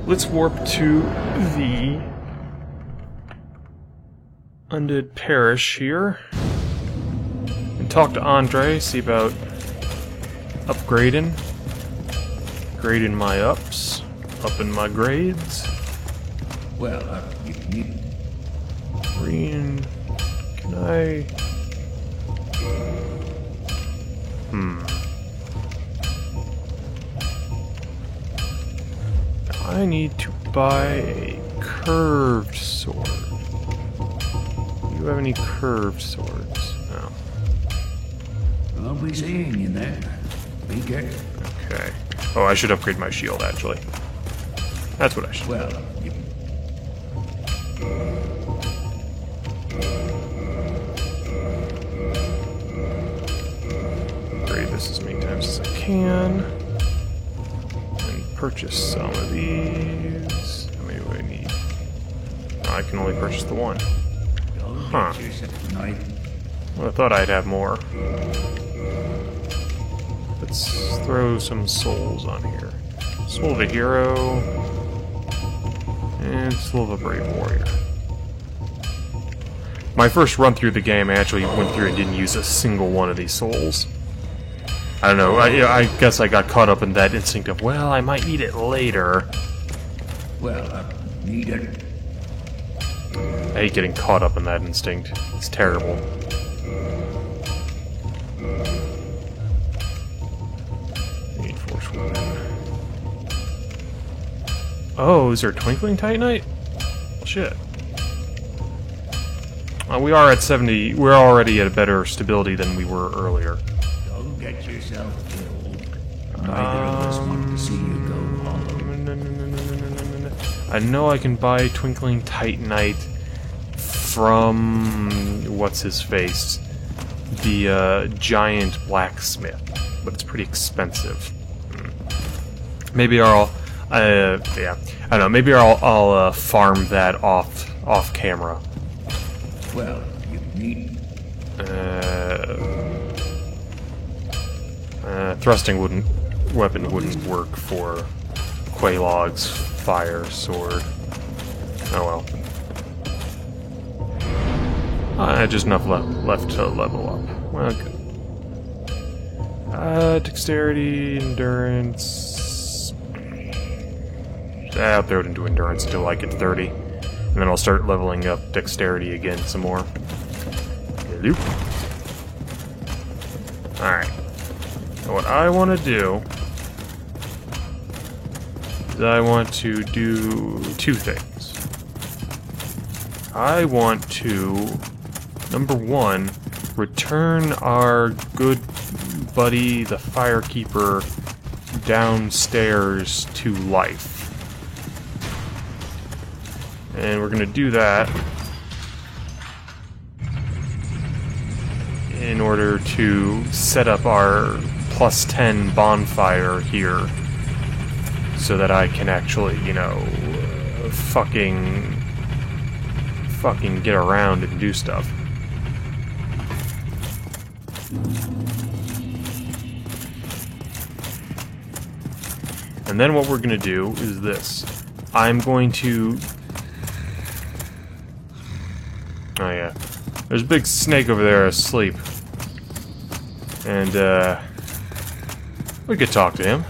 Let's warp to the Undead Parish here and talk to Andre, see about upgrading. Grading my ups, upping my grades. Well, you Green. Can I? I need to buy a curved sword. Do you have any curved swords? No. I'll be seeing you then. Be careful. Okay. Oh, I should upgrade my shield, actually. That's what I should. Well, Upgrade this as many times as I can. And purchase some of these. How many do I need? Oh, I can only purchase the one. Huh. Well, I thought I'd have more. Let's throw some souls on here. Soul of a hero. And soul of a brave warrior. My first run through the game, I actually went through and didn't use a single one of these souls. I don't know, I guess I got caught up in that instinct of, well, I might need it later. well, I need it. I hate getting caught up in that instinct. It's terrible. Need Force Weapon. Oh, is there a Twinkling Titanite? Well, shit. We are at 70. We're already at a better stability than we were earlier. Don't get yourself killed. Neither of us want to see you go hollow. No. I know I can buy Twinkling Titanite from what's his face, the giant blacksmith, but it's pretty expensive. Maybe I'll, yeah, I don't know. Maybe I'll farm that off camera. Well, you need. Thrusting weapon wouldn't work for Quelaag's fire sword. Oh well. Just enough left to level up. Well, good. Dexterity, endurance. I'll throw it into endurance until I get 30. And then I'll start leveling up dexterity again some more. Loop. Alright. What I want to do is I want to do two things. I want to, number one, return our good buddy, the Firekeeper, downstairs to life. And we're going to do that in order to set up our +10 bonfire here so that I can actually, you know, fucking get around and do stuff. And then what we're going to do is this. I'm going to... Oh yeah. There's a big snake over there asleep. And, we could talk to him.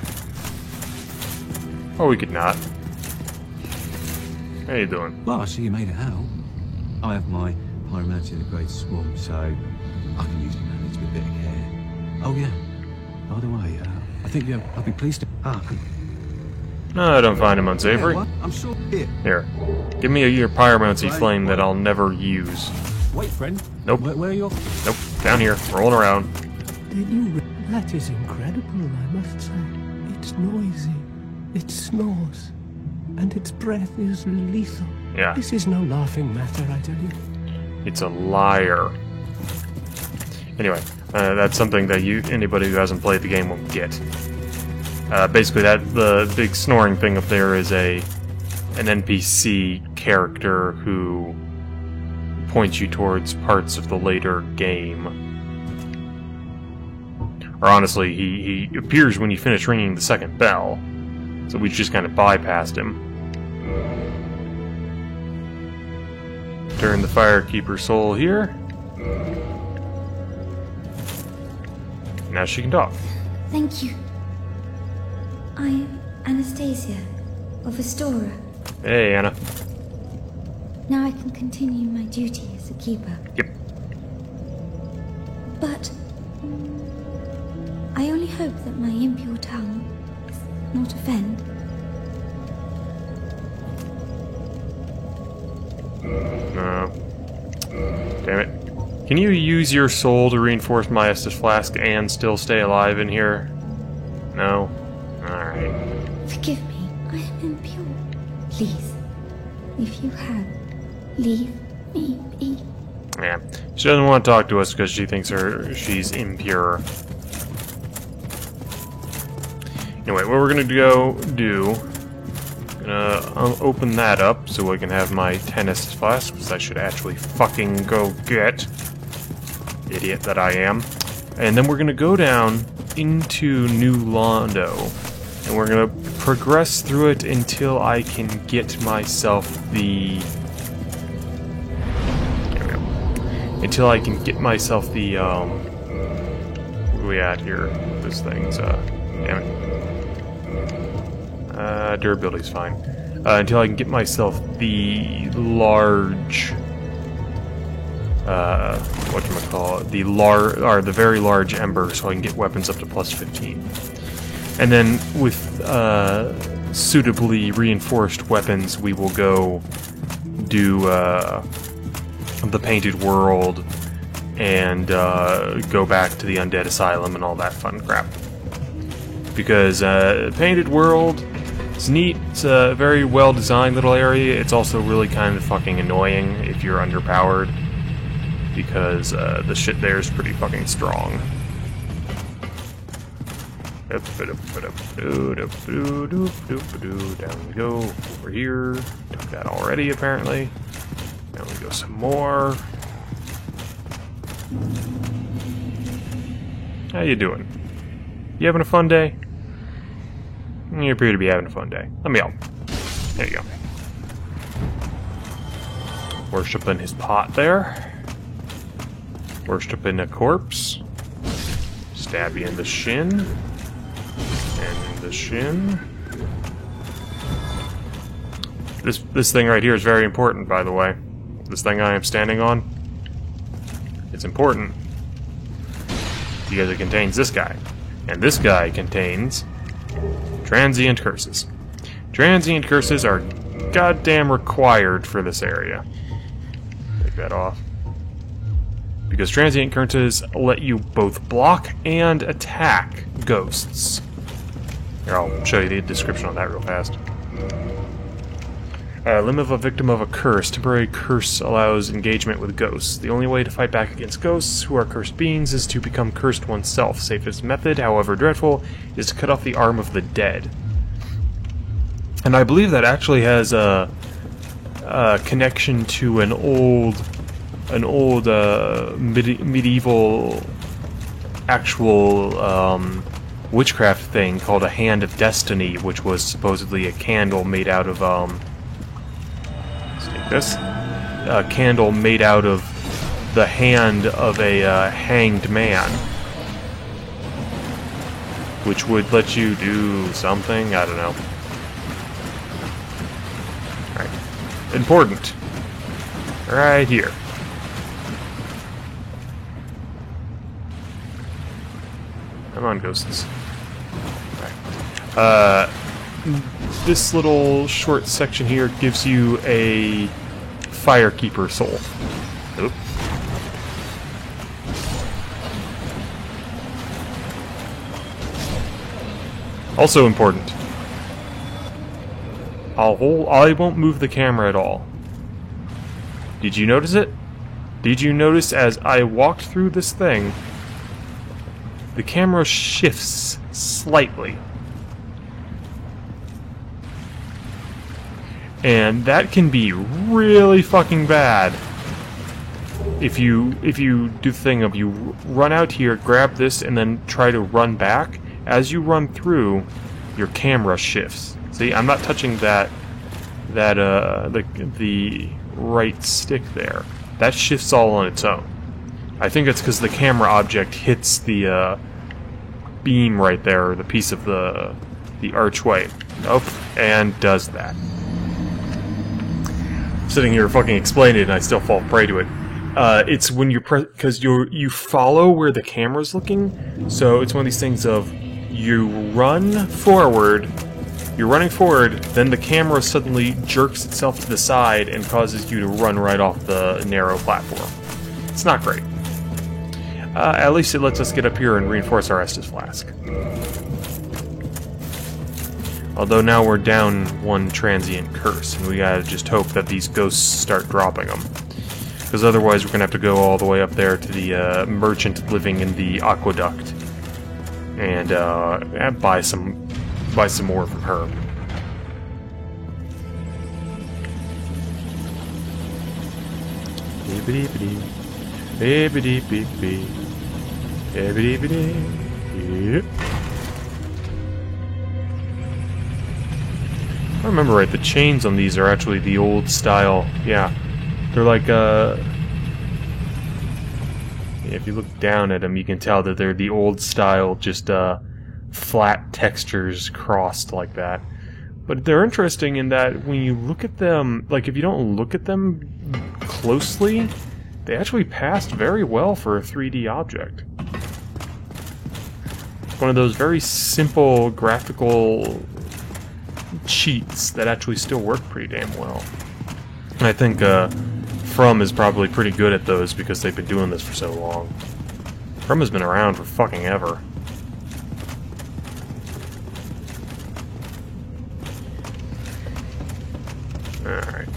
Or we could not. How you doing? Well, I see you made it out. I have my pyromancy in a great swarm, so I can usually manage with a bit of care. Oh yeah. By the way, I think I'll be pleased to... No, I don't find him unsavory. Yeah, what? I'm sure... Here. Give me your pyromancy flame that I'll never use. Wait, friend. Nope. Where are you? Nope. Down here. Rolling around. That is incredible, I must say. It's noisy, it snores, and its breath is lethal. Yeah. This is no laughing matter, I tell you. It's a liar. Anyway, that's something that anybody who hasn't played the game won't get. Basically, the big snoring thing up there is an NPC character who points you towards parts of the later game. Or honestly, he appears when you finish ringing the second bell, so we just kind of bypassed him. Turn the Firekeeper soul here. Now she can talk. Thank you. I am Anastasia of Astora. Hey, Anna. Now I can continue my duty as a keeper. Yep. But I only hope that my impure tongue does not offend. No. Damn it. Can you use your soul to reinforce my Estus Flask and still stay alive in here? No? Alright. Forgive me, I am impure. Please, if you have, leave me be. Yeah. She doesn't want to talk to us because she thinks she's impure. Anyway, what we're gonna go do... I'll open that up so I can have my 10 Estus Flasks, I should actually fucking go get. Idiot that I am. And then we're gonna go down into New Londo, and we're gonna progress through it until I can get myself the... There we go. Until I can get myself the, what are we at here? This thing's, damn it. Durability's fine. Until I can get myself the large... whatchamacallit, the very large ember, so I can get weapons up to plus 15. And then with suitably reinforced weapons, we will go do the Painted World and go back to the Undead Asylum and all that fun crap. Because Painted World, it's neat. It's a very well designed little area. It's also really kind of fucking annoying if you're underpowered, because the shit there is pretty fucking strong. Down we go, over here. Took that already, apparently. Down we go some more. How you doing? You having a fun day? You appear to be having a fun day. Let me help. There you go. Worshipping his pot there. Worshipping a corpse. Stab you in the shin. And in the shin. This thing right here is very important, by the way. This thing I am standing on. It's important. Because it contains this guy. And this guy contains transient curses. Transient curses are goddamn required for this area. Take that off. Because transient curses let you both block and attack ghosts. Here, I'll show you the description on that real fast. Limb of a victim of a curse. Temporary curse allows engagement with ghosts. The only way to fight back against ghosts who are cursed beings is to become cursed oneself. Safest method, however dreadful, is to cut off the arm of the dead. And I believe that actually has a connection to an old medieval actual witchcraft thing called a Hand of Destiny, which was supposedly a candle made out of a candle made out of the hand of a hanged man, which would let you do something, I don't know. Alright. Important. Right here. Come on, ghosts. Alright. This little short section here gives you a Firekeeper soul. Oop. Also important. I won't move the camera at all. Did you notice it? Did you notice as I walked through this thing, the camera shifts slightly? And that can be really fucking bad. If you do the thing of you run out here, grab this, and then try to run back, as you run through, your camera shifts. See, I'm not touching that that the right stick there, that shifts all on its own. I think it's because the camera object hits the beam right there, or the piece of the archway. Nope, and does that. I'm sitting here fucking explaining it, and I still fall prey to it. It's when you press, because you follow where the camera's looking. So it's one of these things of you run forward. You're running forward, then the camera suddenly jerks itself to the side and causes you to run right off the narrow platform. It's not great. At least it lets us get up here and reinforce our Estus Flask. Although now we're down one transient curse, and we gotta just hope that these ghosts start dropping them. Because otherwise we're gonna have to go all the way up there to the merchant living in the aqueduct and buy some more from her. If I remember right, the chains on these are actually the old style. Yeah, they're like if you look down at them, you can tell that they're the old style, just flat textures crossed like that. But they're interesting in that when you look at them, like if you don't look at them closely, they actually passed very well for a 3D object. One of those very simple graphical cheats that actually still work pretty damn well. And I think From is probably pretty good at those because they've been doing this for so long. From has been around for fucking ever. Alright.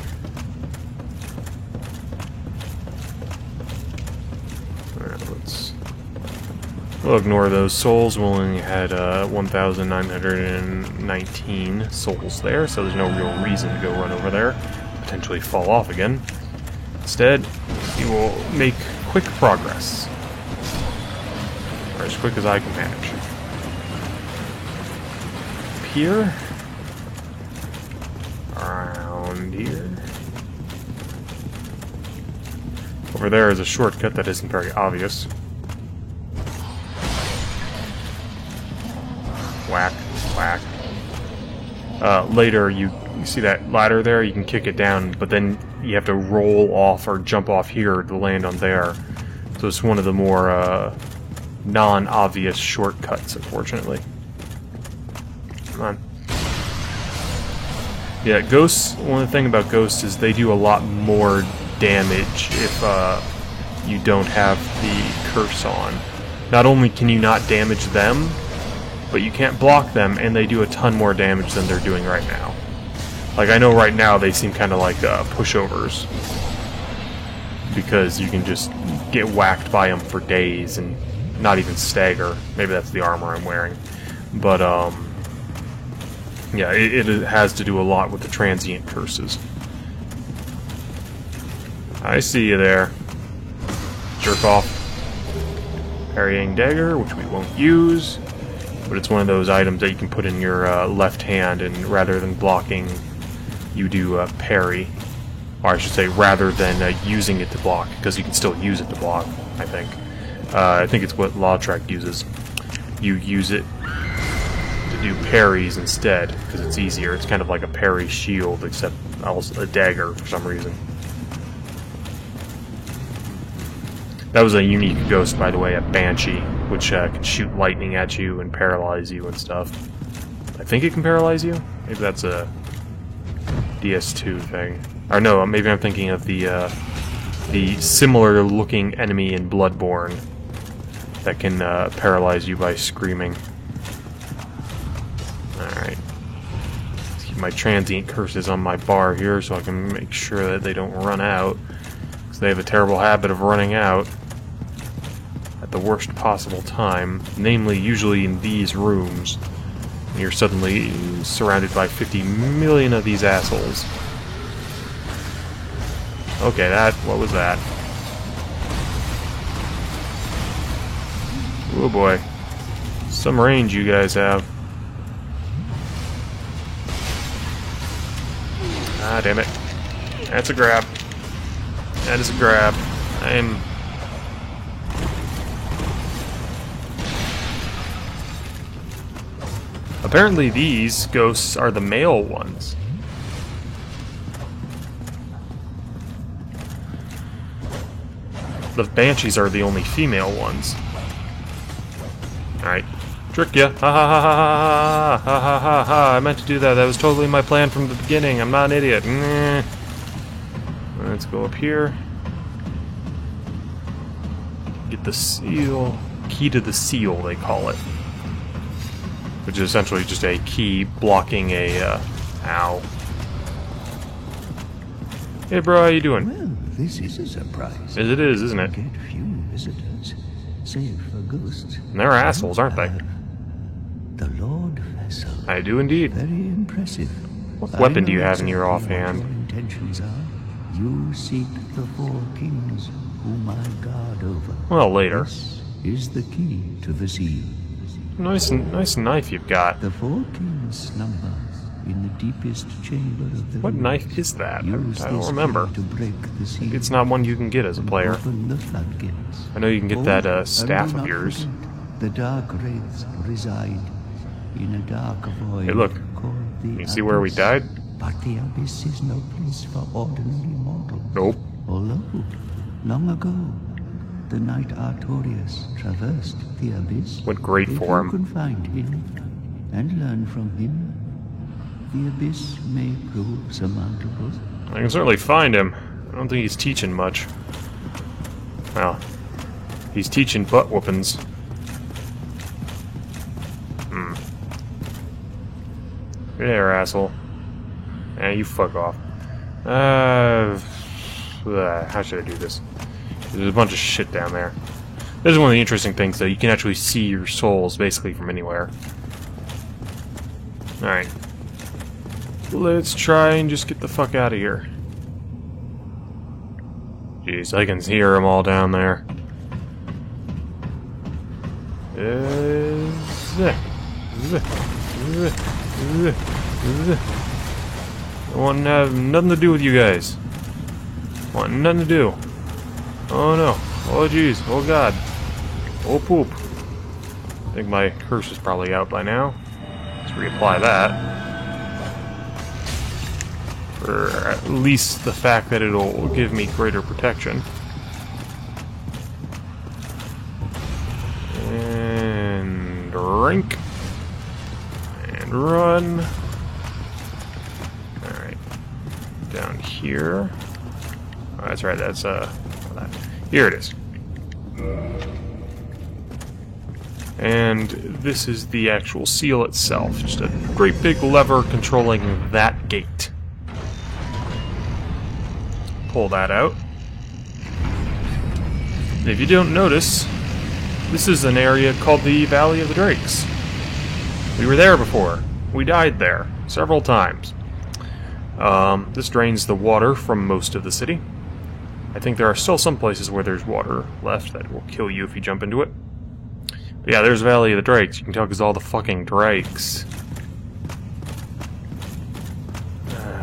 We'll ignore those souls. We only had 1,919 souls there, so there's no real reason to go run over there. Potentially fall off again. Instead, you will make quick progress. Or as quick as I can manage. Up here. Around here. Over there is a shortcut that isn't very obvious. Whack, whack. Later, you see that ladder there? You can kick it down, but then you have to roll off or jump off here to land on there. So it's one of the more non-obvious shortcuts, unfortunately. Come on. Yeah, ghosts, one of the things about ghosts is they do a lot more damage if you don't have the curse on. Not only can you not damage them, but you can't block them, and they do a ton more damage than they're doing right now. Like, I know right now they seem kind of like pushovers, because you can just get whacked by them for days and not even stagger. Maybe that's the armor I'm wearing. But, yeah, it has to do a lot with the transient curses. I see you there. Jerk off. Parrying dagger, which we won't use. But it's one of those items that you can put in your left hand, and rather than blocking, you do parry. Or I should say, rather than using it to block, because you can still use it to block, I think. I think it's what Lautrec uses. You use it to do parries instead, because it's easier. It's kind of like a parry shield, except also a dagger for some reason. That was a unique ghost, by the way, a Banshee, which can shoot lightning at you and paralyze you and stuff. I think it can paralyze you? Maybe that's a DS2 thing. Or no, maybe I'm thinking of the similar-looking enemy in Bloodborne that can paralyze you by screaming. Alright. Let's keep my transient curses on my bar here so I can make sure that they don't run out. Because they have a terrible habit of running out at the worst possible time, namely usually in these rooms. And you're suddenly surrounded by 50 million of these assholes. Okay, what was that? Oh boy. Some range you guys have. Ah, damn it. That's a grab. That is a grab. Apparently these ghosts are the male ones. The banshees are the only female ones. Alright. Trick ya. Ha ha ha ha ha ha ha ha ha. I meant to do that. That was totally my plan from the beginning. I'm not an idiot. Let's go up here. Get the seal. Key to the seal, they call it. Which is essentially just a key blocking a, ow. Hey bro, how you doing? Well, this is a surprise. As it is, isn't it? Get few visitors, save for ghosts. And they're assholes, aren't they? The Lord Vessel. I do indeed. Very impressive. What weapon do you have in your offhand? Your intentions are. You seek the 4 kings whom I guard over. Well, later. This is the key to the seal. Nice knife you've got. The 4 kings slumber in the deepest chamber of the What room. knife is that? Use I don't this remember. key to break the seal. It's not one you can get as a player. Open the floodgates. I know you can get that staff And do of not yours. forget, the dark wraiths reside in a dark void. Hey, look. Called the You see where we Abyss. died? But the abyss is no place for ordinary mortals. Nope. Although, long ago, the knight Artorias traversed the abyss. Went great If for him. you can find him and learn from him, the abyss may prove surmountable. I can certainly find him. I don't think he's teaching much. Well, he's teaching butt whoopings. There, asshole. You fuck off. How should I do this? There's a bunch of shit down there. This is one of the interesting things, though. You can actually see your souls basically from anywhere. Alright. Let's try and just get the fuck out of here. Jeez, I can hear them all down there. I want to have nothing to do with you guys. Want nothing to do. Oh no. Oh jeez. Oh god. Oh poop. I think my curse is probably out by now. Let's reapply that. For at least the fact that it'll give me greater protection. And drink. And run. Alright. Down here. Oh, that's right, that's here it is. And this is the actual seal itself. Just a great big lever controlling that gate. Pull that out. If you don't notice, this is an area called the Valley of the Drakes. We were there before. We died there several times. This drains the water from most of the city. I think there are still some places where there's water left that will kill you if you jump into it. But yeah, there's Valley of the Drakes. You can tell because all the fucking drakes.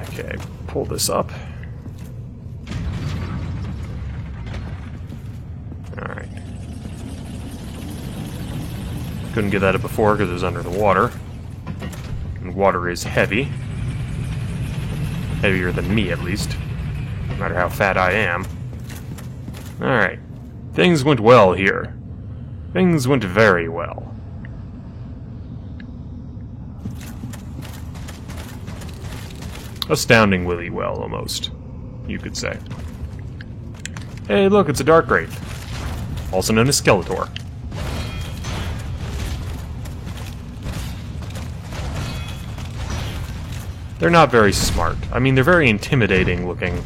Okay, pull this up. Alright. Couldn't get that up before because it was under the water. And water is heavy. Heavier than me, at least. No matter how fat I am. Alright. Things went well here. Things went very well. Astoundingly well, almost. You could say. Hey, look, it's a Dark Wraith. Also known as Skeletor. They're not very smart. I mean, they're very intimidating looking.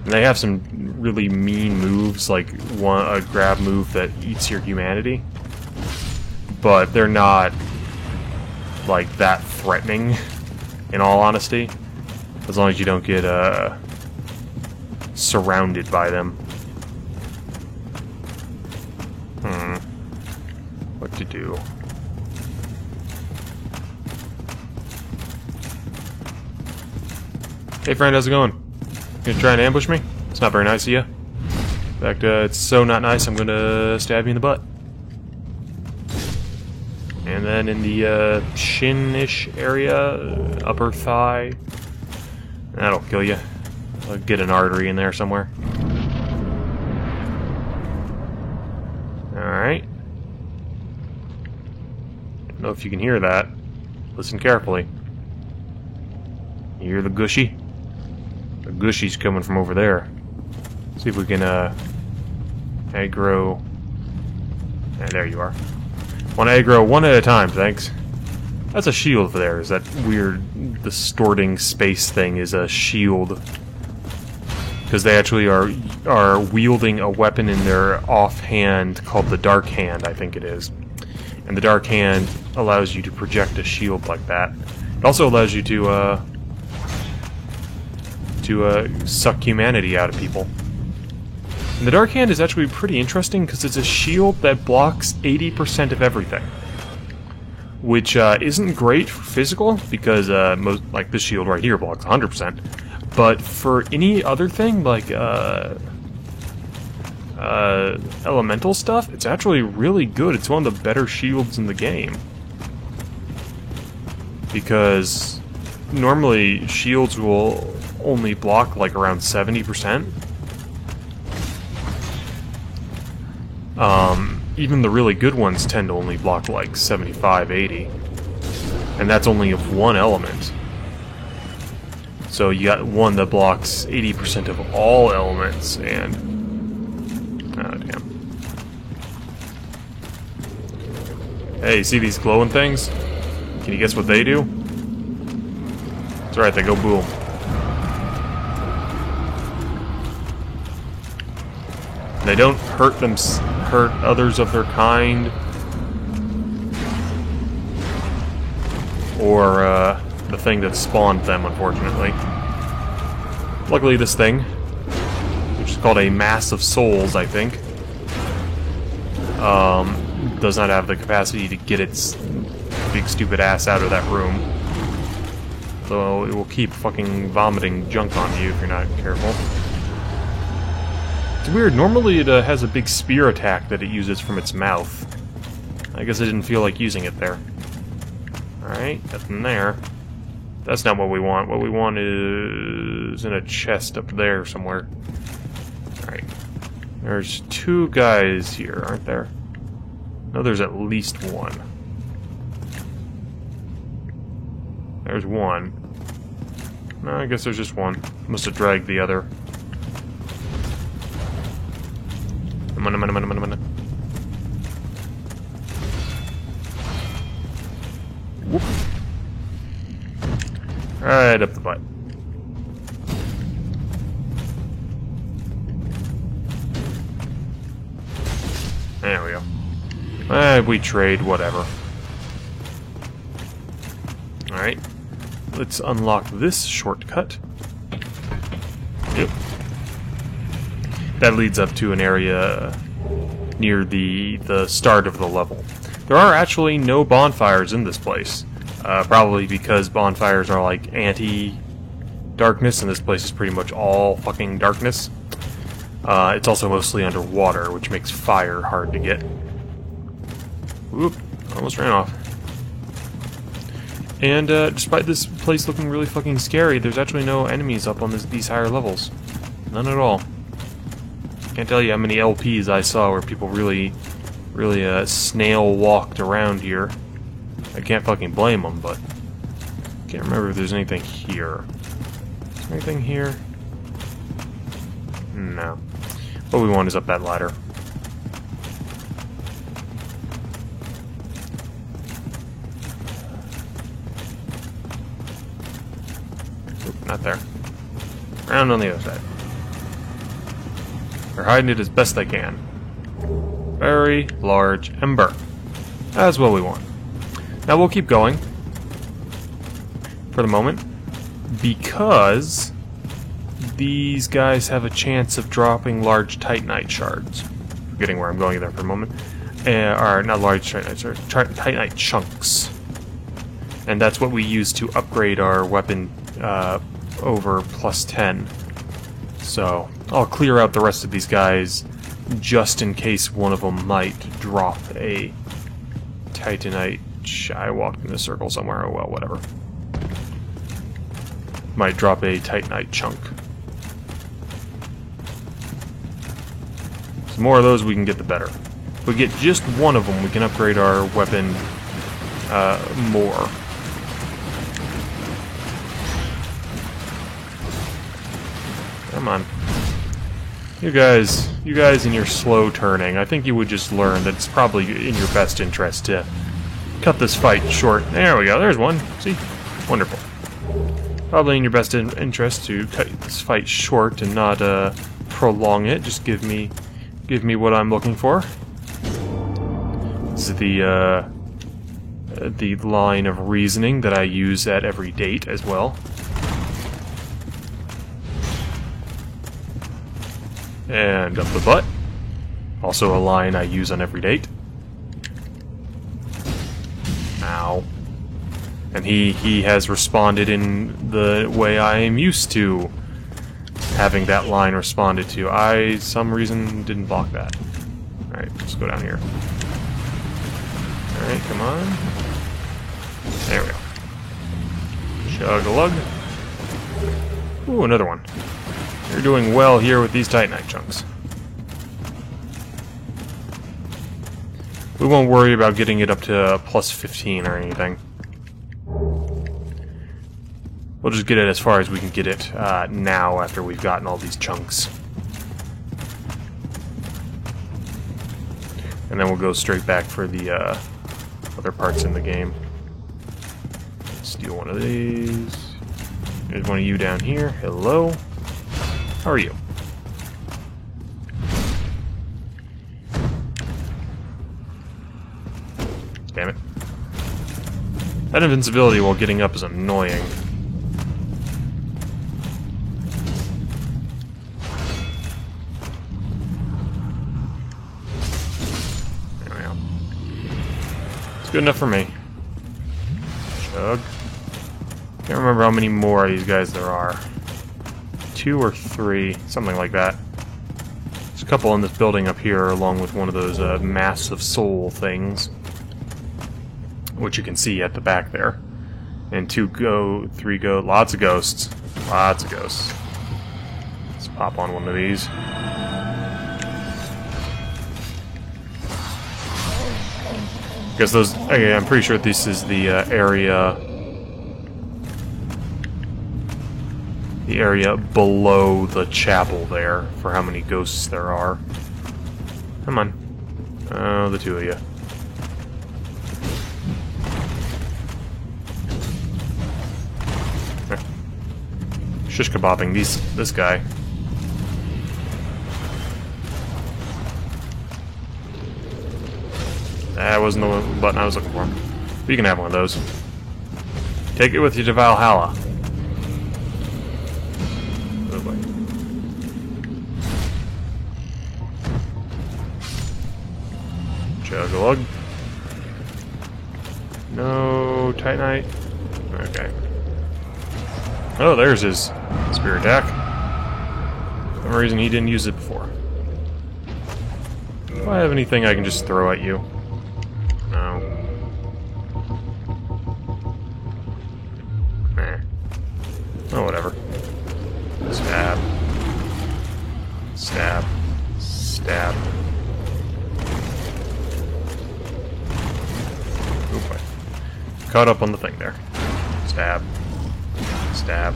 And they have some really mean moves, like a grab move that eats your humanity. But they're not, like, that threatening, in all honesty. As long as you don't get, surrounded by them. What to do? Hey friend, how's it going? You gonna try and ambush me? It's not very nice of you. In fact, it's so not nice, I'm gonna stab you in the butt. And then in the shin-ish area, upper thigh. That'll kill you. I'll get an artery in there somewhere. Alright. Don't know if you can hear that. Listen carefully. You hear the gushy? The gushy's coming from over there. See if we can aggro. And there you are. Want to aggro one at a time, thanks. That's a shield over there. Is that weird distorting space thing is a shield. Because they actually are wielding a weapon in their offhand called the Dark Hand, I think it is. And the Dark Hand allows you to project a shield like that. It also allows you to suck humanity out of people. And the Dark Hand is actually pretty interesting because it's a shield that blocks 80% of everything. Which isn't great for physical, because most, like this shield right here blocks 100%. But for any other thing, like elemental stuff, it's actually really good. It's one of the better shields in the game. Because normally shields will only block like around 70%. Even the really good ones tend to only block like 75, 80. And that's only of one element. So you got one that blocks 80% of all elements, and... oh, damn. Hey, see these glowing things? Can you guess what they do? That's right, they go boom. They don't hurt others of their kind, or the thing that spawned them, unfortunately. Luckily, this thing, which is called a Mass of Souls, I think, does not have the capacity to get its big stupid ass out of that room. Though it will keep fucking vomiting junk on you if you're not careful. It's weird, normally it has a big spear attack that it uses from its mouth. I guess I didn't feel like using it there. Alright, nothing there. That's not what we want. What we want is in a chest up there somewhere. Alright. There's two guys here, aren't there? No, there's at least one. There's one. No, I guess there's just one. Must have dragged the other. Whoop. Right up the butt. There we go. We trade, whatever. Alright. Let's unlock this shortcut. Yep. That leads up to an area near the start of the level. There are actually no bonfires in this place. Probably because bonfires are like anti-darkness, and this place is pretty much all fucking darkness. It's also mostly underwater, which makes fire hard to get. Whoop, almost ran off. And despite this place looking really fucking scary, there's actually no enemies up on these higher levels. None at all. Can't tell you how many LPs I saw where people really snail walked around here. I can't fucking blame them, but can't remember if there's anything here. Is there anything here? No. What we want is up that ladder. Oop, not there. Around on the other side. They're hiding it as best they can. Very large ember. That's what we want. Now we'll keep going for the moment, because these guys have a chance of dropping large Titanite shards. Forgetting where I'm going there for a moment. Or not large Titanite shards, Titanite chunks. And that's what we use to upgrade our weapon over +10. So I'll clear out the rest of these guys just in case one of them might drop a Titanite. I walked in a circle somewhere. Oh well, whatever. Might drop a Titanite chunk. The more of those we can get, the better. If we get just one of them, we can upgrade our weapon more. Come on. You guys in your slow turning, I think you would just learn that it's probably in your best interest to cut this fight short. There we go, there's one. See? Wonderful. Probably in your best interest to cut this fight short and not prolong it. Just give me what I'm looking for. This is the line of reasoning that I use at every date as well. And up the butt. Also a line I use on every date. Ow. And he has responded in the way I am used to having that line responded to. I, some reason, didn't block that. Alright, let's go down here. Alright, come on. There we go. Chug-a-lug. Ooh, another one. You're doing well here with these Titanite chunks. We won't worry about getting it up to +15 or anything. We'll just get it as far as we can get it now after we've gotten all these chunks. And then we'll go straight back for the other parts in the game. Steal one of these. There's one of you down here. Hello. How are you? Damn it. That invincibility while getting up is annoying. There we go. It's good enough for me. Chug. Can't remember how many more of these guys there are. 2 or 3, something like that. There's a couple in this building up here, along with one of those Mass of Soul things, which you can see at the back there. And 2 go, 3 go, lots of ghosts. Lots of ghosts. Let's pop on one of these. Because those, okay, I'm pretty sure this is the area below the chapel there, for how many ghosts there are. Come on. Oh, the 2 of you. Shish kebabbing this guy. That wasn't the button I was looking for. But you can have one of those. Take it with you to Valhalla. Oh boy. Chug-a-lug. No Titanite. Okay. Oh, there's his spear attack. For some reason he didn't use it before. Do I have anything I can just throw at you? No. Nah. Oh, whatever. Stab. Stab. Stab. Oh boy. Caught up on the thing there. Stab. Stab.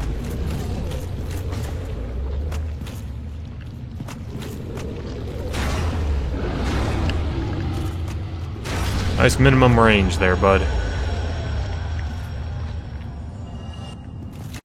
Nice minimum range there, bud.